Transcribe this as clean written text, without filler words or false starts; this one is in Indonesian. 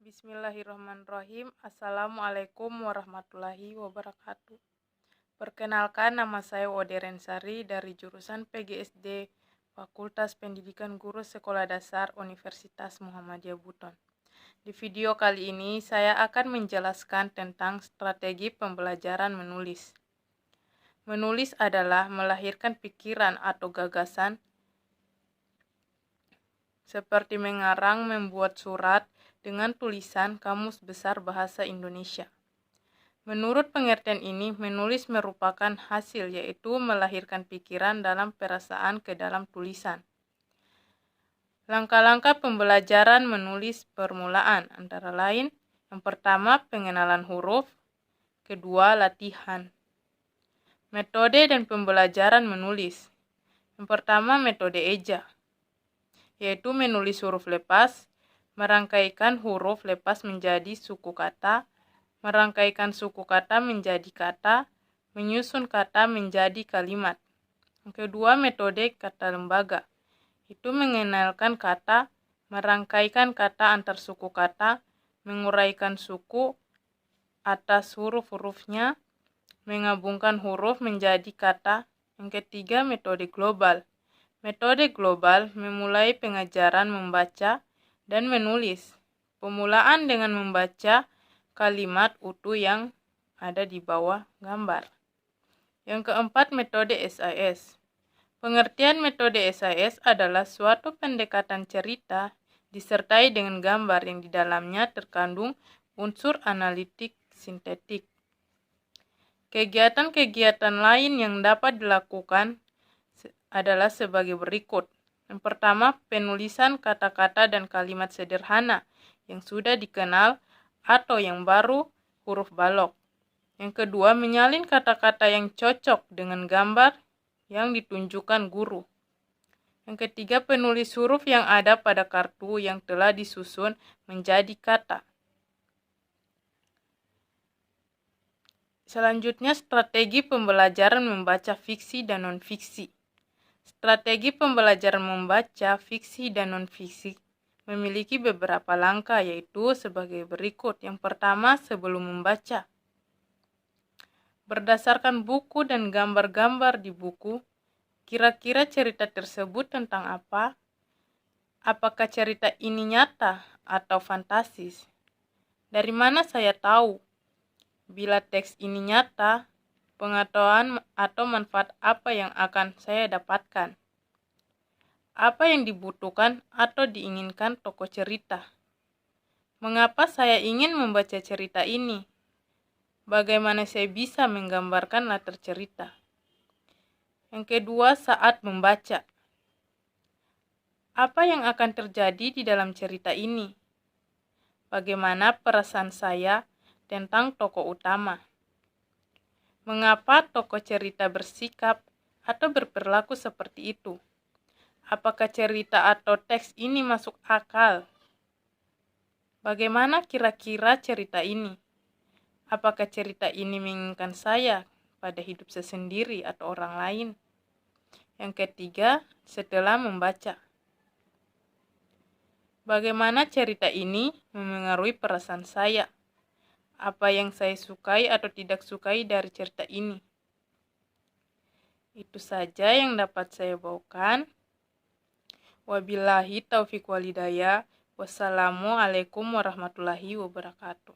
Bismillahirrahmanirrahim. Assalamualaikum warahmatullahi wabarakatuh. Perkenalkan, nama saya Wode Rensari dari jurusan PGSD Fakultas Pendidikan Guru Sekolah Dasar Universitas Muhammadiyah Buton. Di video kali ini saya akan menjelaskan tentang strategi pembelajaran menulis. Menulis adalah melahirkan pikiran atau gagasan seperti mengarang, membuat surat dengan tulisan Kamus Besar Bahasa Indonesia. Menurut pengertian ini, menulis merupakan hasil, yaitu melahirkan pikiran dalam perasaan ke dalam tulisan. Langkah-langkah pembelajaran menulis permulaan antara lain: yang pertama, pengenalan huruf; kedua, latihan. Metode dan pembelajaran menulis. Yang pertama, metode eja, yaitu menulis huruf lepas, merangkaikan huruf lepas menjadi suku kata, merangkaikan suku kata menjadi kata, menyusun kata menjadi kalimat. Yang kedua, metode kata lembaga, itu mengenalkan kata, merangkaikan kata antar suku kata, menguraikan suku atas huruf-hurufnya, menggabungkan huruf menjadi kata. Yang ketiga, metode global. Metode global memulai pengajaran membaca dan menulis. Pemulaan dengan membaca kalimat utuh yang ada di bawah gambar. Yang keempat, metode SIS. Pengertian metode SIS adalah suatu pendekatan cerita disertai dengan gambar yang di dalamnya terkandung unsur analitik sintetik. Kegiatan-kegiatan lain yang dapat dilakukan adalah sebagai berikut. Yang pertama, penulisan kata-kata dan kalimat sederhana yang sudah dikenal atau yang baru huruf balok. Yang kedua, menyalin kata-kata yang cocok dengan gambar yang ditunjukkan guru. Yang ketiga, penulis huruf yang ada pada kartu yang telah disusun menjadi kata. Selanjutnya, strategi pembelajaran membaca fiksi dan non-fiksi. Strategi pembelajaran membaca fiksi dan non-fiksi memiliki beberapa langkah, yaitu sebagai berikut. Yang pertama, sebelum membaca. Berdasarkan buku dan gambar-gambar di buku, kira-kira cerita tersebut tentang apa? Apakah cerita ini nyata atau fantasis? Dari mana saya tahu bila teks ini nyata? Pengetahuan atau manfaat apa yang akan saya dapatkan? Apa yang dibutuhkan atau diinginkan tokoh cerita? Mengapa saya ingin membaca cerita ini? Bagaimana saya bisa menggambarkan latar cerita? Yang kedua, saat membaca. Apa yang akan terjadi di dalam cerita ini? Bagaimana perasaan saya tentang tokoh utama? Mengapa tokoh cerita bersikap atau berperilaku seperti itu? Apakah cerita atau teks ini masuk akal? Bagaimana kira-kira cerita ini? Apakah cerita ini menginginkan saya pada hidup saya sendiri atau orang lain? Yang ketiga, setelah membaca. Bagaimana cerita ini memengaruhi perasaan saya? Apa yang saya sukai atau tidak sukai dari cerita ini? Itu saja yang dapat saya bawakan. Wabillahi taufiq walhidayah. Wassalamualaikum warahmatullahi wabarakatuh.